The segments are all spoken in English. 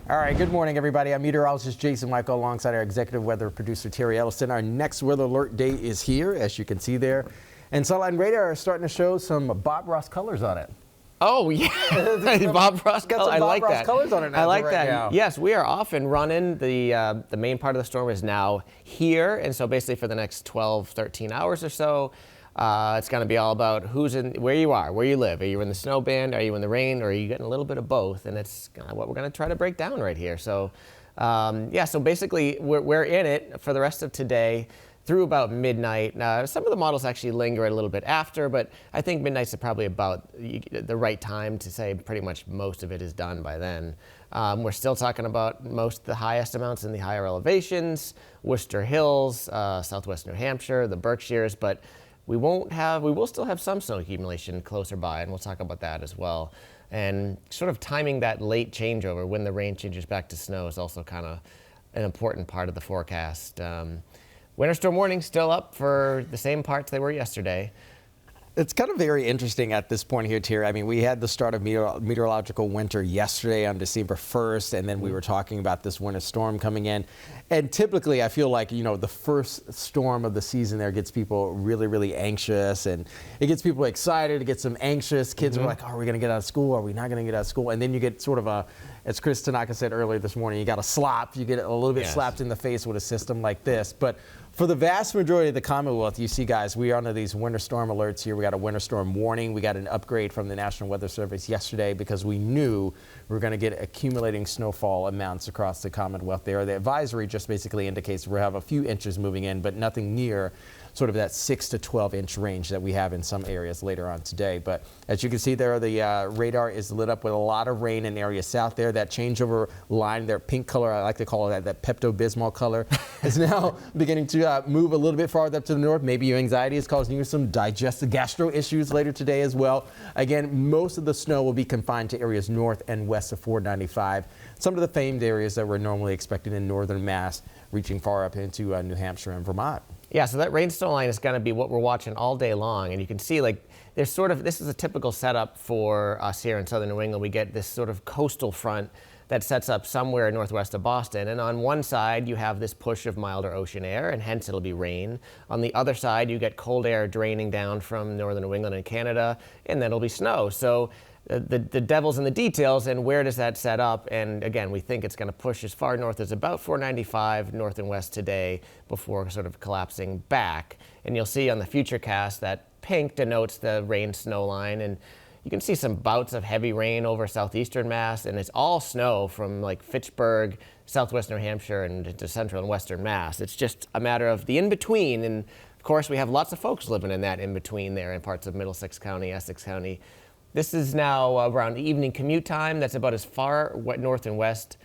All right, good morning, everybody. I'm meteorologist Jason Mikell alongside our executive weather producer Terry Eliasen. Our next weather alert day is here, as you can see there. And satellite radar is starting to show some Bob Ross colors on it. Oh, yeah. Bob Ross colors. I like that. Colors on it I like that. Now. Yes, we are off and running. The main part of the storm is now here. And so basically for the next 12, 13 hours or so, it's going to be all about where you are, where you live. Are you in the snow band? Are you in the rain? Or are you getting a little bit of both? And it's what we're going to try to break down right here. So, so basically we're in it for the rest of today through about midnight. Some of the models actually linger a little bit after, but I think midnight's probably about the right time to say pretty much most of it is done by then. We're still talking about the highest amounts in the higher elevations, Worcester Hills, southwest New Hampshire, the Berkshires, but we will still have some snow accumulation closer by, and we'll talk about that as well. And sort of timing that late changeover when the rain changes back to snow is also kind of an important part of the forecast. Winter storm warnings still up for the same parts they were yesterday. It's kind of very interesting at this point here, Terry. I mean, we had the start of meteorological winter yesterday on December 1st, and then we were talking about this winter storm coming in. And typically, I feel like, the first storm of the season there gets people really, really anxious, and it gets people excited. It gets them anxious. Kids are like, are we going to get out of school? Are we not going to get out of school? And then you get sort of as Chris Tanaka said earlier this morning, you got a slop. You get a little bit slapped in the face with a system like this. But for the vast majority of the Commonwealth, you see, guys, we are under these winter storm alerts here. We got a winter storm warning. We got an upgrade from the National Weather Service yesterday because we knew we were going to get accumulating snowfall amounts across the Commonwealth there. The advisory just basically indicates we'll have a few inches moving in, but nothing near sort of that 6 to 12 inch range that we have in some areas later on today. But as you can see there, the radar is lit up with a lot of rain in areas south there. That changeover line, their pink color, I like to call it that Pepto-Bismol color, is now beginning to move a little bit farther up to the north. Maybe your anxiety is causing you some digestive gastro issues later today as well. Again, most of the snow will be confined to areas north and west of 495. Some of the famed areas that we're normally expecting in northern Mass, reaching far up into New Hampshire and Vermont. Yeah, so that rain snow line is going to be what we're watching all day long. And you can see, this is a typical setup for us here in southern New England. We get this sort of coastal front that sets up somewhere northwest of Boston. And on one side, you have this push of milder ocean air, and hence it'll be rain. On the other side, you get cold air draining down from northern New England and Canada, and then it'll be snow. So the devil's in the details, and where does that set up? And again, we think it's going to push as far north as about 495 north and west today before sort of collapsing back. And you'll see on the futurecast that pink denotes the rain snow line, and you can see some bouts of heavy rain over southeastern Mass, and it's all snow from Fitchburg, southwest New Hampshire, and into central and western Mass. It's just a matter of the in-between, and of course we have lots of folks living in that in-between there in parts of Middlesex County, Essex County. This is now around evening commute time. That's about as far north and west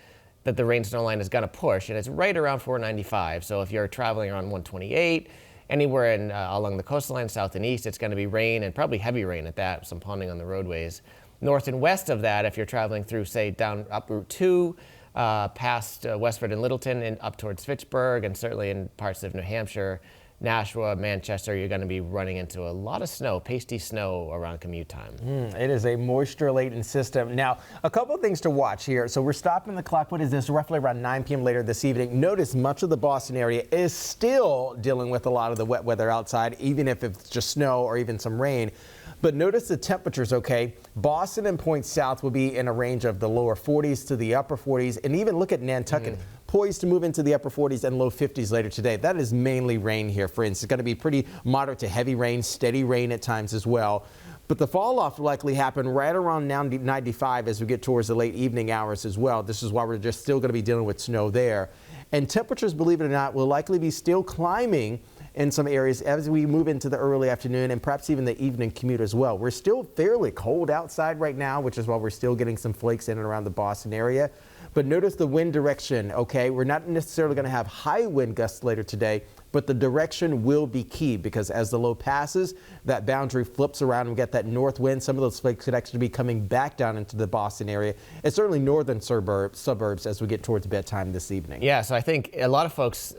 that the rain snow line is going to push, and it's right around 495. So if you're traveling around 128, anywhere along the coastline, south and east, it's going to be rain, and probably heavy rain at that, some ponding on the roadways. North and west of that, if you're traveling through, say, down up Route 2, past Westford and Littleton, and up towards Fitchburg, and certainly in parts of New Hampshire, Nashua, Manchester, you're going to be running into a lot of snow, pasty snow around commute time. It is a moisture-laden system. Now, a couple of things to watch here. So we're stopping the clock. What is this? Roughly around 9 p.m. later this evening. Notice much of the Boston area is still dealing with a lot of the wet weather outside, even if it's just snow or even some rain. But notice the temperatures, okay? Boston and points south will be in a range of the lower 40s to the upper 40s, and even look at Nantucket. Poised to move into the upper 40s and low 50s later today. That is mainly rain here, friends. It's going to be pretty moderate to heavy rain, steady rain at times as well. But the fall off will likely happen right around 95 as we get towards the late evening hours as well. This is why we're just still going to be dealing with snow there. And temperatures, believe it or not, will likely be still climbing in some areas as we move into the early afternoon and perhaps even the evening commute as well. We're still fairly cold outside right now, which is why we're still getting some flakes in and around the Boston area. But notice the wind direction, okay? We're not necessarily going to have high wind gusts later today, but the direction will be key because as the low passes, that boundary flips around and we get that north wind. Some of those flakes could actually be coming back down into the Boston area and certainly northern suburbs as we get towards bedtime this evening. Yeah, so I think a lot of folks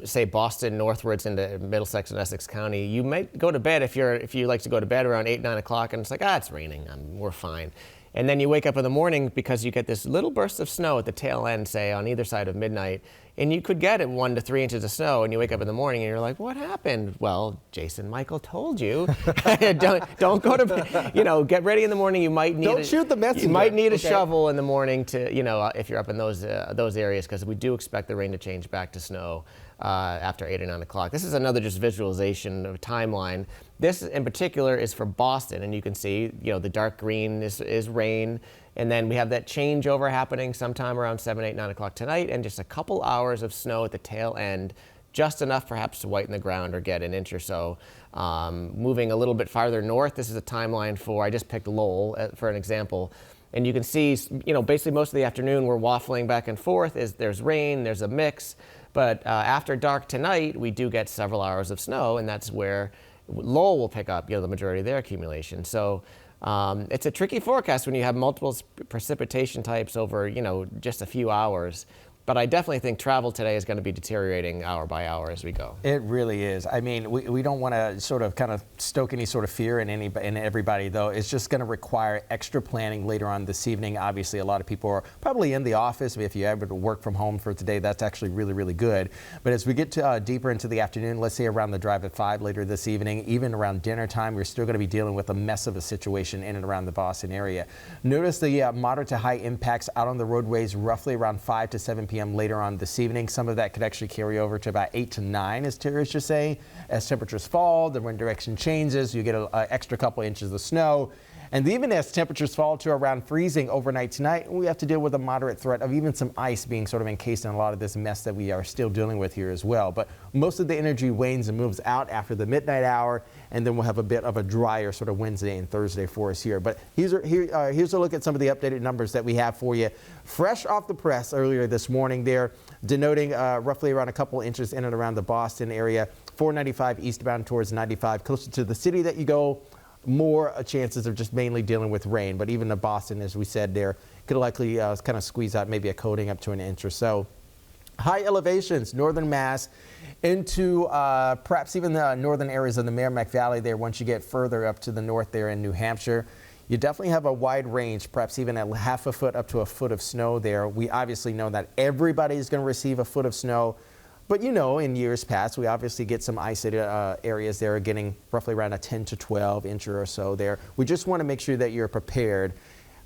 say Boston northwards into Middlesex and Essex County. You might go to bed if you like to go to bed around 8, 9 o'clock and it's like, it's raining, we're fine. And then you wake up in the morning because you get this little burst of snow at the tail end, say, on either side of midnight. And you could get 1 to 3 inches of snow, and you wake up in the morning and you're like, what happened? Well, Jason Mikell told you. don't go to, get ready in the morning. You might need Don't shoot the messenger. You might need a shovel in the morning to, if you're up in those areas, because we do expect the rain to change back to snow after 8 or 9 o'clock. This is another just visualization of a timeline. This in particular is for Boston, and you can see, the dark green is rain, and then we have that changeover happening sometime around 7, 8, 9 o'clock tonight, and just a couple hours of snow at the tail end, just enough perhaps to whiten the ground or get an inch or so. Moving a little bit farther north, this is a timeline for, I just picked Lowell for an example, and you can see, basically most of the afternoon we're waffling back and forth. There's rain, there's a mix, but after dark tonight, we do get several hours of snow, and that's where Lowell will pick up, the majority of their accumulation. So it's a tricky forecast when you have multiple precipitation types over, just a few hours. But I definitely think travel today is going to be deteriorating hour by hour as we go. It really is. I mean, we don't want to sort of kind of stoke any sort of fear in everybody, though. It's just going to require extra planning later on this evening. Obviously, a lot of people are probably in the office. If you're able to work from home for today, that's actually really, really good. But as we get deeper into the afternoon, let's say around the drive at 5 later this evening, even around dinner time, we're still going to be dealing with a mess of a situation in and around the Boston area. Notice the moderate to high impacts out on the roadways roughly around 5 to 7 p.m. later on this evening. Some of that could actually carry over to about 8 to 9, as Terry's just saying. As temperatures fall, the wind direction changes, you get an extra couple inches of snow. And even as temperatures fall to around freezing overnight tonight, we have to deal with a moderate threat of even some ice being sort of encased in a lot of this mess that we are still dealing with here as well. But most of the energy wanes and moves out after the midnight hour, and then we'll have a bit of a drier sort of Wednesday and Thursday for us here. But here's a look at some of the updated numbers that we have for you. Fresh off the press earlier this morning there, denoting roughly around a couple inches in and around the Boston area. 495 eastbound towards 95, closer to the city that you go, more chances of just mainly dealing with rain. But even in Boston, as we said there, could likely kind of squeeze out maybe a coating up to an inch or so. High elevations, northern Mass into perhaps even the northern areas of the Merrimack Valley there. Once you get further up to the north there in New Hampshire, you definitely have a wide range, perhaps even a half a foot up to a foot of snow there. We obviously know that everybody is going to receive a foot of snow. But in years past, we obviously get some isolated areas there are getting roughly around a 10 to 12 inch or so there. We just want to make sure that you're prepared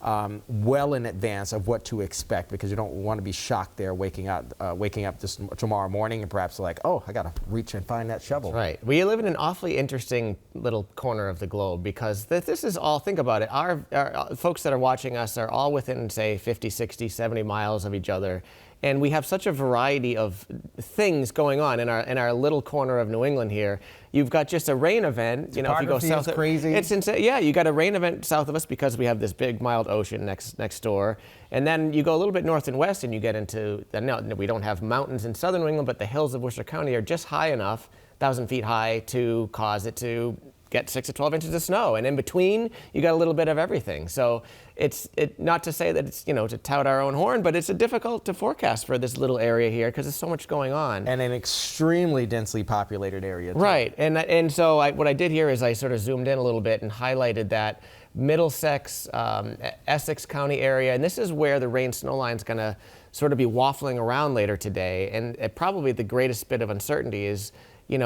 well in advance of what to expect, because you don't want to be shocked there waking up this tomorrow morning and perhaps like, oh, I got to reach and find that shovel. Right. We live in an awfully interesting little corner of the globe, because this is all, think about it, our folks that are watching us are all within, say, 50, 60, 70 miles of each other. And we have such a variety of things going on in our little corner of New England here. You've got just a rain event. If you go south, is crazy. It's insane. Yeah, you got a rain event south of us because we have this big mild ocean next door. And then you go a little bit north and west, and you get into we don't have mountains in southern New England, but the hills of Worcester County are just high enough, 1,000 feet high, to cause it to get 6 to 12 inches of snow, and in between you got a little bit of everything. So it's not to say that it's to tout our own horn, but it's difficult to forecast for this little area here because there's so much going on, and an extremely densely populated area too. Right. And so what I did here is I sort of zoomed in a little bit and highlighted that Middlesex, Essex County area, and this is where the rain snow line is going to sort of be waffling around later today. And probably the greatest bit of uncertainty is in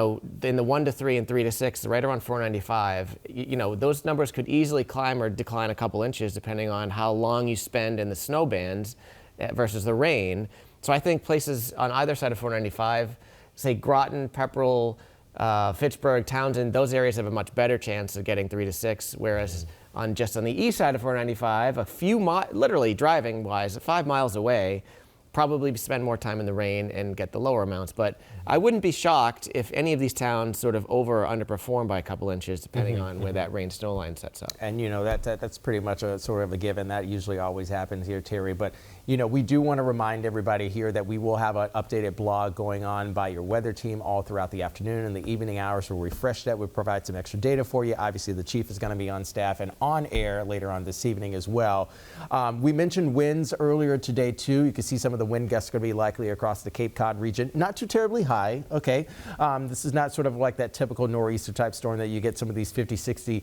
the 1 to 3 and 3 to 6, right around 495, those numbers could easily climb or decline a couple inches depending on how long you spend in the snow bands versus the rain. So I think places on either side of 495, say Groton, Pepperell, Fitchburg, Townsend, those areas have a much better chance of getting 3 to 6, whereas on the east side of 495, a few literally driving wise, 5 miles away, probably spend more time in the rain and get the lower amounts. But I wouldn't be shocked if any of these towns sort of over or underperform by a couple inches, depending on where that rain snow line sets up. And that's pretty much a sort of a given. That usually always happens here, Terry. But we do want to remind everybody here that we will have an updated blog going on by your weather team all throughout the afternoon and the evening hours. We'll refresh that. We'll provide some extra data for you. Obviously, the chief is going to be on staff and on air later on this evening as well. We mentioned winds earlier today, too. You can see some of the wind gusts going to be likely across the Cape Cod region. Not too terribly high, okay? This is not sort of like that typical nor'easter type storm that you get some of these 50, 60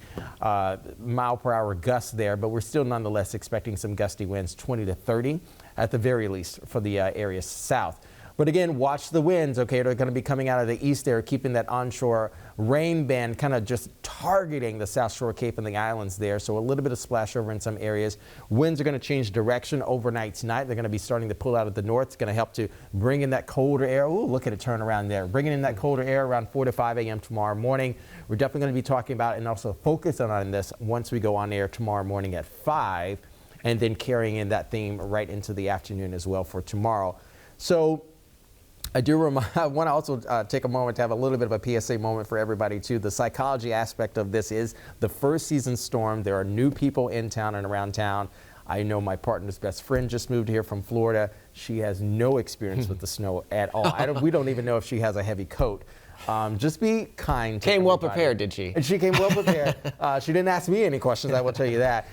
mile per hour gusts there, but we're still nonetheless expecting some gusty winds, 20 to 30 at the very least for the area south. But again, watch the winds, okay? They're going to be coming out of the east there, keeping that onshore rain band kind of just targeting the South Shore Cape and the islands there. So a little bit of splash over in some areas. Winds are going to change direction overnight tonight. They're going to be starting to pull out of the north. It's going to help to bring in that colder air. Ooh, look at it turn around there. Bringing in that colder air around 4 to 5 a.m. tomorrow morning. We're definitely going to be talking about and also focusing on this once we go on air tomorrow morning at 5, and then carrying in that theme right into the afternoon as well for tomorrow. So I want to also take a moment to have a little bit of a PSA moment for everybody too. The psychology aspect of this is the first season storm. There are new people in town and around town. I know my partner's best friend just moved here from Florida. She has no experience with the snow at all. We don't even know if she has a heavy coat. Just be kind to Came well everybody. prepared, did she? And she came well prepared. She didn't ask me any questions, I will tell you that.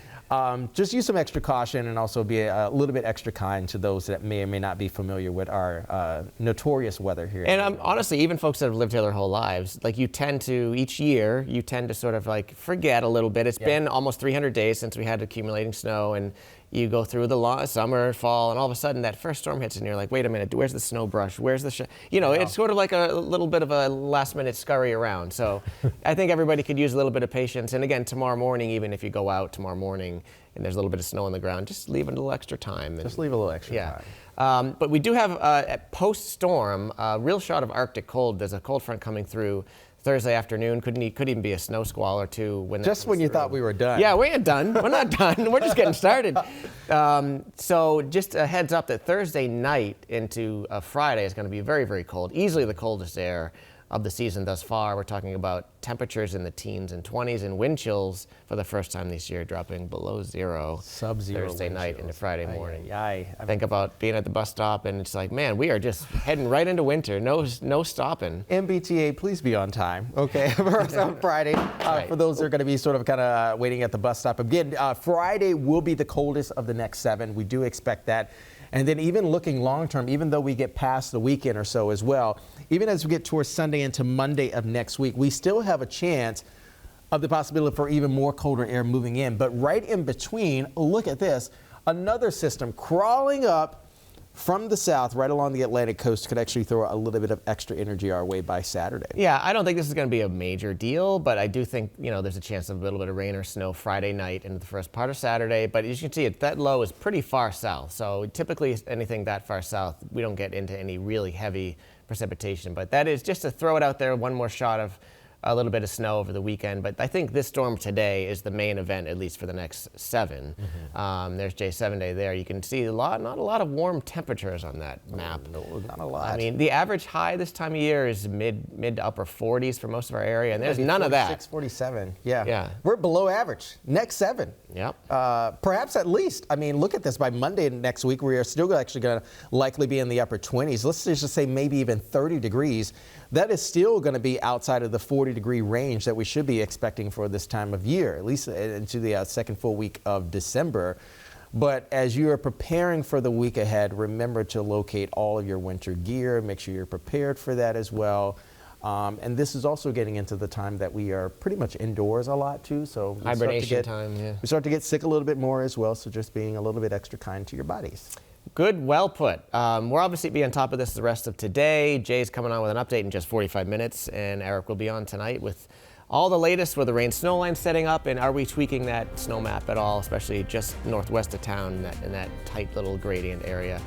Just use some extra caution and also be a little bit extra kind to those that may or may not be familiar with our notorious weather here. And honestly, even folks that have lived here their whole lives, like each year, you tend to sort of like forget a little bit. It's been almost 300 days since we had accumulating snow, and you go through the long summer, fall, and all of a sudden that first storm hits and you're like, wait a minute, where's the snow brush? Where's the it's sort of like a little bit of a last minute scurry around. So I think everybody could use a little bit of patience. And again, tomorrow morning, even if you go out tomorrow morning and there's a little bit of snow on the ground, just leave a little extra time. Just leave a little extra time. But we do have at post-storm a real shot of Arctic cold. There's a cold front coming through Thursday afternoon. Could even be a snow squall or two. Just when you thought we were done. Yeah, we ain't done. We're not done. We're just getting started. So just a heads up that Thursday night into Friday is going to be very, very cold. Easily the coldest air of the season thus far. We're talking about temperatures in the teens and 20s and wind chills for the first time this year dropping below zero. Sub-zero Thursday night into Friday morning. Think about being at the bus stop and it's like, man, we are just heading right into winter. No stopping. MBTA, please be on time, okay, on Friday. For those that are going to be sort of kind of waiting at the bus stop. Again, Friday will be the coldest of the next 7. We do expect that. And then even looking long term, even though we get past the weekend or so as well, even as we get towards Sunday into Monday of next week, we still have a chance of the possibility for even more colder air moving in. But right in between, look at this, another system crawling up from the south right along the Atlantic coast could actually throw a little bit of extra energy our way by Saturday. Yeah, I don't think this is going to be a major deal, but I do think, there's a chance of a little bit of rain or snow Friday night into the first part of Saturday. But as you can see, that low is pretty far south. So typically anything that far south, we don't get into any really heavy precipitation. But that is just to throw it out there, one more shot of a little bit of snow over the weekend. But I think this storm today is the main event, at least for the next 7. There's J7 day there. You can see not a lot of warm temperatures on that map. No, not a lot. I mean, the average high this time of year is mid to upper 40s for most of our area, and there's none of that. 46, 47, yeah. We're below average. Next 7. Yep. Perhaps at least. I mean, look at this. By Monday next week, we are still actually going to likely be in the upper 20s. Let's just say maybe even 30 degrees. That is still going to be outside of the 40-degree range that we should be expecting for this time of year, at least into the second full week of December. But as you are preparing for the week ahead, remember to locate all of your winter gear. Make sure you're prepared for that as well. And this is also getting into the time that we are pretty much indoors a lot too. So hibernation time, yeah. We start to get sick a little bit more as well. So just being a little bit extra kind to your bodies. Good, well put. We'll obviously be on top of this the rest of today. Jay's coming on with an update in just 45 minutes, and Eric will be on tonight with all the latest with the rain snow line setting up, and are we tweaking that snow map at all, especially just northwest of town in that tight little gradient area.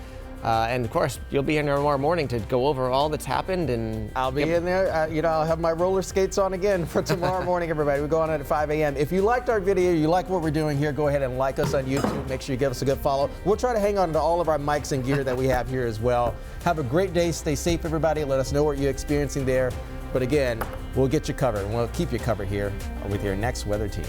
And of course, you'll be in here tomorrow morning to go over all that's happened. And I'll be in there. I'll have my roller skates on again for tomorrow morning, everybody. We go on at 5 a.m. If you liked our video, you like what we're doing here, go ahead and like us on YouTube. Make sure you give us a good follow. We'll try to hang on to all of our mics and gear that we have here as well. Have a great day. Stay safe, everybody. Let us know what you're experiencing there. But again, we'll get you covered, and we'll keep you covered here with your next weather team.